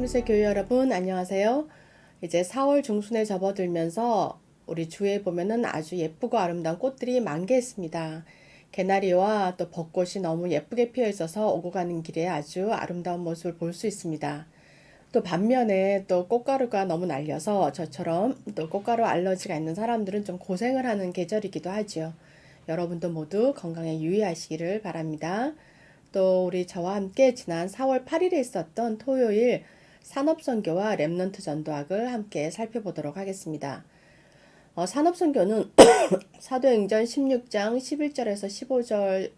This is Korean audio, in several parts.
하나님의 교회 여러분 안녕하세요. 이제 4월 중순에 접어들면서 우리 주위에 보면은 아주 예쁘고 아름다운 꽃들이 만개했습니다. 개나리와 또 벚꽃이 너무 예쁘게 피어 있어서 오고 가는 길에 아주 아름다운 모습을 볼 수 있습니다. 또 반면에 또 꽃가루가 너무 날려서 저처럼 또 꽃가루 알러지가 있는 사람들은 좀 고생을 하는 계절이기도 하지요. 여러분도 모두 건강에 유의하시기를 바랍니다. 또 우리 저와 함께 지난 4월 8일에 있었던 토요일 산업선교와 렘넌트 전도학을 함께 살펴보도록 하겠습니다. 산업선교는 사도행전 16장 11절에서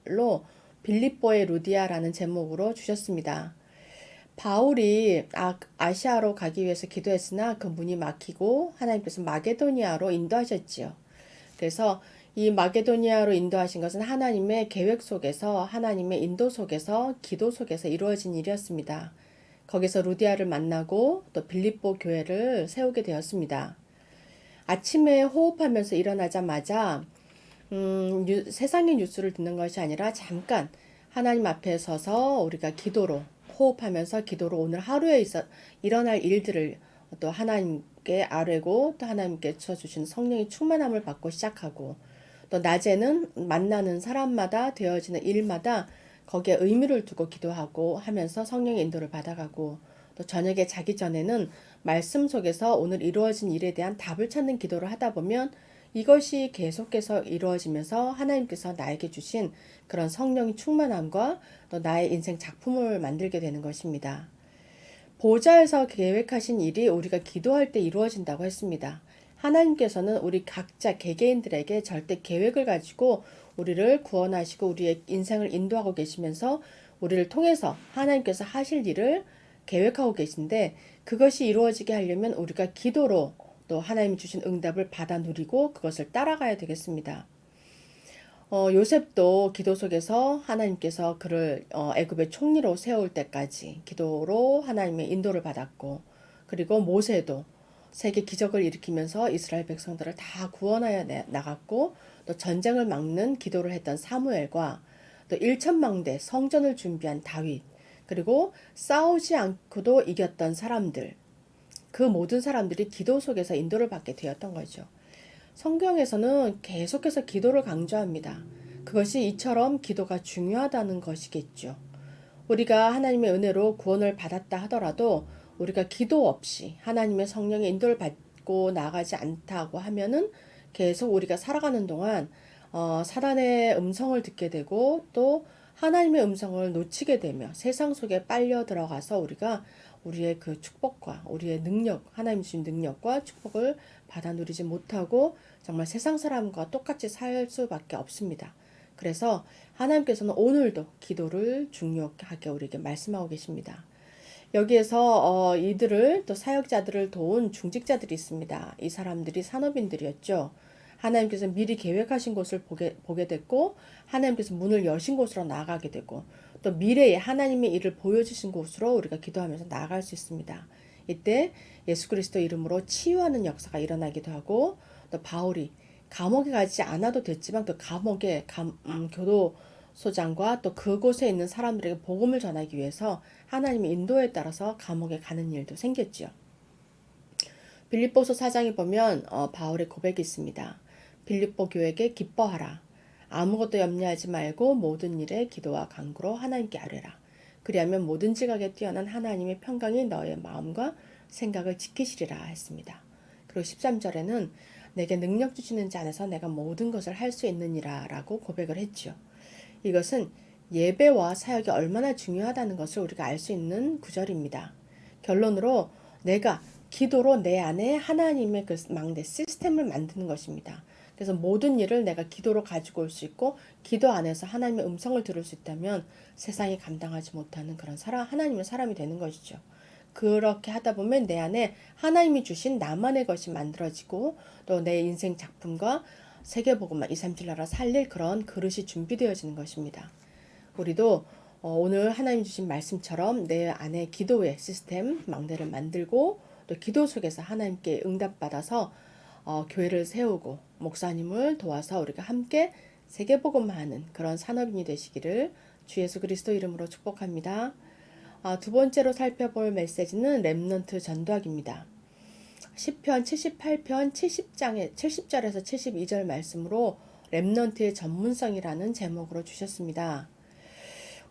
15절로 빌립보의 루디아라는 제목으로 주셨습니다. 바울이 아시아로 가기 위해서 기도했으나 그 문이 막히고 하나님께서 마게도니아로 인도하셨지요. 그래서 이 마게도니아로 인도하신 것은 하나님의 계획 속에서 하나님의 인도 속에서 기도 속에서 이루어진 일이었습니다. 거기서 루디아를 만나고 또 빌립보 교회를 세우게 되었습니다. 아침에 호흡하면서 일어나자마자 세상의 뉴스를 듣는 것이 아니라 잠깐 하나님 앞에 서서 우리가 기도로 호흡하면서 기도로 오늘 하루에 일어날 일들을 또 하나님께 아뢰고 또 하나님께 주신 성령의 충만함을 받고 시작하고 또 낮에는 만나는 사람마다 되어지는 일마다 거기에 의미를 두고 기도하고 하면서 성령의 인도를 받아가고 또 저녁에 자기 전에는 말씀 속에서 오늘 이루어진 일에 대한 답을 찾는 기도를 하다 보면 이것이 계속해서 이루어지면서 하나님께서 나에게 주신 그런 성령의 충만함과 또 나의 인생 작품을 만들게 되는 것입니다. 보좌에서 계획하신 일이 우리가 기도할 때 이루어진다고 했습니다. 하나님께서는 우리 각자 개개인들에게 절대 계획을 가지고 우리를 구원하시고 우리의 인생을 인도하고 계시면서 우리를 통해서 하나님께서 하실 일을 계획하고 계신데 그것이 이루어지게 하려면 우리가 기도로 또 하나님이 주신 응답을 받아 누리고 그것을 따라가야 되겠습니다. 요셉도 기도 속에서 하나님께서 그를 애굽의 총리로 세울 때까지 기도로 하나님의 인도를 받았고 그리고 모세도 세계 기적을 일으키면서 이스라엘 백성들을 다 구원하여 나갔고 또 전쟁을 막는 기도를 했던 사무엘과 또 일천망대 성전을 준비한 다윗 그리고 싸우지 않고도 이겼던 사람들 그 모든 사람들이 기도 속에서 인도를 받게 되었던 거죠. 성경에서는 계속해서 기도를 강조합니다. 그것이 이처럼 기도가 중요하다는 것이겠죠. 우리가 하나님의 은혜로 구원을 받았다 하더라도 우리가 기도 없이 하나님의 성령의 인도를 받고 나가지 않다고 하면은 계속 우리가 살아가는 동안 사단의 음성을 듣게 되고 또 하나님의 음성을 놓치게 되며 세상 속에 빨려 들어가서 우리가 우리의 그 축복과 우리의 능력, 하나님 주신 능력과 축복을 받아 누리지 못하고 정말 세상 사람과 똑같이 살 수밖에 없습니다. 그래서 하나님께서는 오늘도 기도를 중요하게 우리에게 말씀하고 계십니다. 여기에서 이들을 또 사역자들을 도운 중직자들이 있습니다. 이 사람들이 산업인들이었죠. 하나님께서 미리 계획하신 곳을 보게 됐고 하나님께서 문을 여신 곳으로 나아가게 되고 또 미래에 하나님의 일을 보여주신 곳으로 우리가 기도하면서 나아갈 수 있습니다. 이때 예수 그리스도 이름으로 치유하는 역사가 일어나기도 하고 또 바울이 감옥에 가지 않아도 됐지만 그 감옥의 교도소장과 또 그곳에 있는 사람들에게 복음을 전하기 위해서 하나님의 인도에 따라서 감옥에 가는 일도 생겼지요. 빌립보서 4장에 보면 바울의 고백이 있습니다. 빌립보 교회에게 기뻐하라. 아무것도 염려하지 말고 모든 일에 기도와 간구로 하나님께 아뢰라. 그리하면 모든 지각에 뛰어난 하나님의 평강이 너의 마음과 생각을 지키시리라 했습니다. 그리고 13절에는 내게 능력 주시는 자 안에서 내가 모든 것을 할 수 있느니라 라고 고백을 했죠. 이것은 예배와 사역이 얼마나 중요하다는 것을 우리가 알 수 있는 구절입니다. 결론으로 내가 기도로 내 안에 하나님의 그 망대 시스템을 만드는 것입니다. 그래서 모든 일을 내가 기도로 가지고 올 수 있고 기도 안에서 하나님의 음성을 들을 수 있다면 세상이 감당하지 못하는 그런 하나님의 사람이 되는 것이죠. 그렇게 하다 보면 내 안에 하나님이 주신 나만의 것이 만들어지고 또 내 인생 작품과 세계복음만 2, 3, 7 나라 살릴 그런 그릇이 준비되어지는 것입니다. 우리도 오늘 하나님 주신 말씀처럼 내 안에 기도의 시스템, 망대를 만들고 또 기도 속에서 하나님께 응답받아서 교회를 세우고 목사님을 도와서 우리가 함께 세계복음화하는 그런 산업인이 되시기를 주 예수 그리스도 이름으로 축복합니다. 두 번째로 살펴볼 메시지는 렘넌트 전도학입니다. 시편 78편 70절에서 72절 말씀으로 렘넌트의 전문성이라는 제목으로 주셨습니다.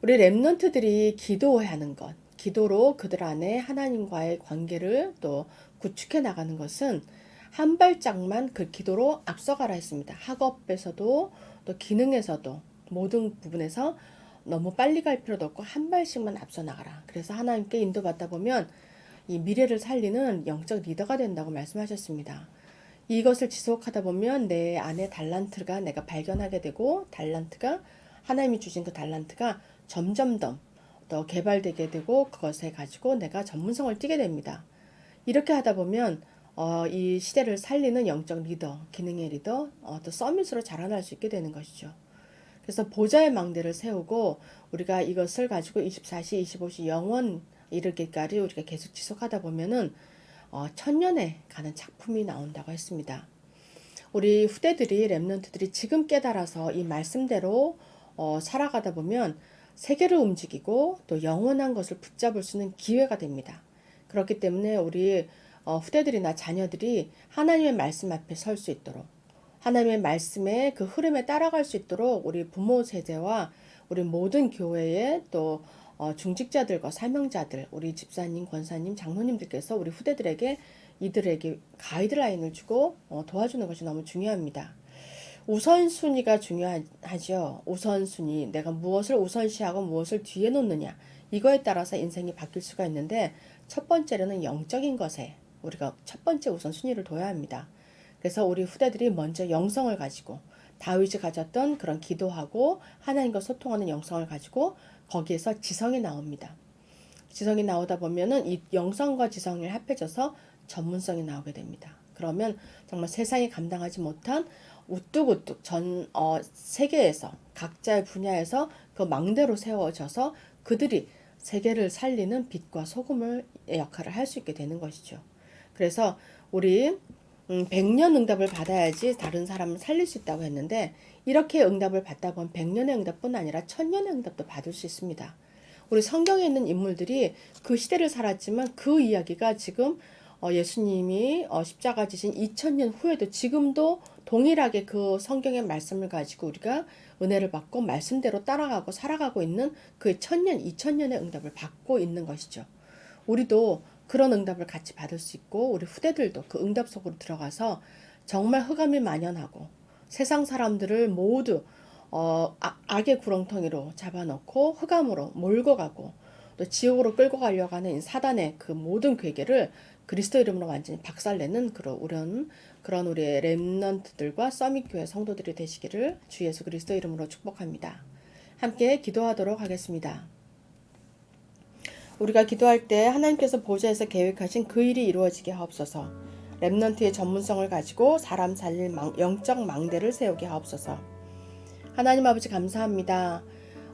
우리 렘넌트들이 기도해야 하는 것, 기도로 그들 안에 하나님과의 관계를 또 구축해 나가는 것은 한 발짝만 그 기도로 앞서가라 했습니다. 학업에서도 또 기능에서도 모든 부분에서 너무 빨리 갈 필요도 없고 한 발씩만 앞서 나가라. 그래서 하나님께 인도받다 보면 이 미래를 살리는 영적 리더가 된다고 말씀하셨습니다. 이것을 지속하다 보면 내 안에 달란트가 내가 발견하게 되고 달란트가 하나님이 주신 그 달란트가 점점 더 개발되게 되고 그것에 가지고 내가 전문성을 띠게 됩니다. 이렇게 하다 보면 이 시대를 살리는 영적 리더, 기능의 리더, 또 서밋으로 자라날 수 있게 되는 것이죠. 그래서 보좌의 망대를 세우고 우리가 이것을 가지고 24시, 25시 영원 이르기까지 우리가 계속 지속하다 보면은 천년에 가는 작품이 나온다고 했습니다. 우리 후대들이 렘넌트들이 지금 깨달아서 이 말씀대로 살아가다 보면 세계를 움직이고 또 영원한 것을 붙잡을 수 있는 기회가 됩니다. 그렇기 때문에 우리 후대들이나 자녀들이 하나님의 말씀 앞에 설 수 있도록 하나님의 말씀의 그 흐름에 따라갈 수 있도록 우리 부모 세대와 우리 모든 교회의 또 중직자들과 사명자들, 우리 집사님, 권사님, 장로님들께서 우리 후대들에게 이들에게 가이드라인을 주고 도와주는 것이 너무 중요합니다. 우선순위가 중요하죠. 우선순위, 내가 무엇을 우선시하고 무엇을 뒤에 놓느냐, 이거에 따라서 인생이 바뀔 수가 있는데 첫 번째로는 영적인 것에 우리가 첫 번째 우선순위를 둬야 합니다. 그래서 우리 후대들이 먼저 영성을 가지고 다윗이 가졌던 그런 기도하고 하나님과 소통하는 영성을 가지고 거기에서 지성이 나옵니다. 지성이 나오다 보면은 이 영성과 지성이 합해져서 전문성이 나오게 됩니다. 그러면 정말 세상이 감당하지 못한 우뚝우뚝 세계에서 각자의 분야에서 그 망대로 세워져서 그들이 세계를 살리는 빛과 소금의 역할을 할 수 있게 되는 것이죠. 그래서 우리 100년 응답을 받아야지 다른 사람을 살릴 수 있다고 했는데 이렇게 응답을 받다 보면 100년의 응답뿐 아니라 1000년의 응답도 받을 수 있습니다. 우리 성경에 있는 인물들이 그 시대를 살았지만 그 이야기가 지금 예수님이 십자가 지신 2000년 후에도 지금도 동일하게 그 성경의 말씀을 가지고 우리가 은혜를 받고 말씀대로 따라가고 살아가고 있는 그 1000년, 2000년의 응답을 받고 있는 것이죠. 우리도 그런 응답을 같이 받을 수 있고 우리 후대들도 그 응답 속으로 들어가서 정말 흑암이 만연하고 세상 사람들을 모두 악의 구렁텅이로 잡아넣고 흑암으로 몰고 가고 또 지옥으로 끌고 가려고 하는 사단의 그 모든 괴계를 그리스도 이름으로 완전히 박살내는 그런 우리의 렘넌트들과 서밋교회 성도들이 되시기를 주 예수 그리스도 이름으로 축복합니다. 함께 기도하도록 하겠습니다. 우리가 기도할 때 하나님께서 보좌에서 계획하신 그 일이 이루어지게 하옵소서. 렘넌트의 전문성을 가지고 사람 살릴 영적 망대를 세우게 하옵소서. 하나님 아버지 감사합니다.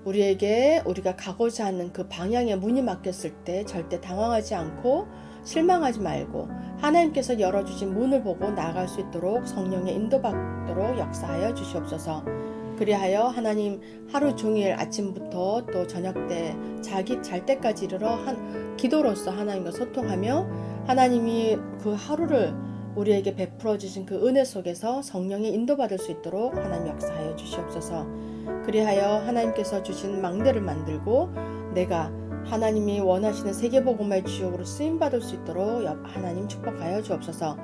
우리에게 우리가 가고자 하는 그 방향에 문이 막혔을 때 절대 당황하지 않고 실망하지 말고 하나님께서 열어주신 문을 보고 나아갈 수 있도록 성령의 인도받도록 역사하여 주시옵소서. 그리하여 하나님 하루 종일 아침부터 또 저녁 때 잘 때까지 이르러 기도로서 하나님과 소통하며 하나님이 그 하루를 우리에게 베풀어 주신 그 은혜 속에서 성령의 인도받을 수 있도록 하나님 역사하여 주시옵소서. 그리하여 하나님께서 주신 망대를 만들고 내가 하나님이 원하시는 세계복음화의 주역으로 쓰임받을 수 있도록 하나님 축복하여 주옵소서.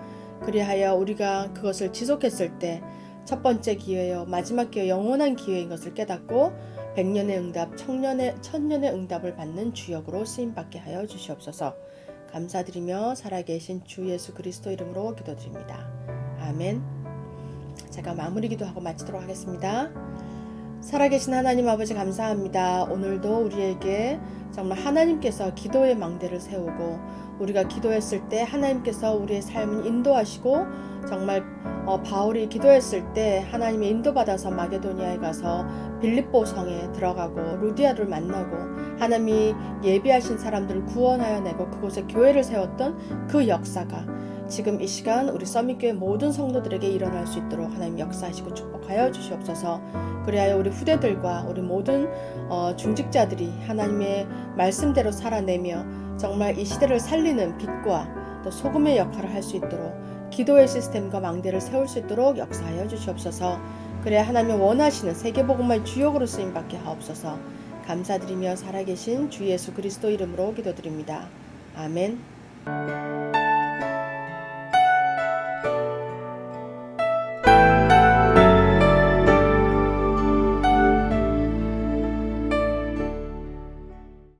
그리하여 우리가 그것을 지속했을 때 첫 번째 기회요 마지막 기회 영원한 기회인 것을 깨닫고 100년의 응답, 천년의 응답을 받는 주역으로 쓰임받게 하여 주시옵소서. 감사드리며 살아계신 주 예수 그리스도 이름으로 기도드립니다. 아멘. 제가 마무리 기도하고 마치도록 하겠습니다. 살아계신 하나님 아버지 감사합니다. 오늘도 우리에게 정말 하나님께서 기도의 망대를 세우고 우리가 기도했을 때 하나님께서 우리의 삶을 인도하시고 정말 바울이 기도했을 때 하나님의 인도받아서 마게도니아에 가서 빌립보 성에 들어가고 루디아를 만나고 하나님이 예비하신 사람들을 구원하여 내고 그곳에 교회를 세웠던 그 역사가 지금 이 시간 우리 서밋교회 모든 성도들에게 일어날 수 있도록 하나님 역사하시고 축복하여 주시옵소서. 그리하여 우리 후대들과 우리 모든 중직자들이 하나님의 말씀대로 살아내며 정말 이 시대를 살리는 빛과 또 소금의 역할을 할 수 있도록 기도의 시스템과 망대를 세울 수 있도록 역사하여 주시옵소서. 그래야 하나님의 원하시는 세계복음화의 주역으로 쓰임받게 하옵소서. 감사드리며 살아계신 주 예수 그리스도 이름으로 기도드립니다. 아멘.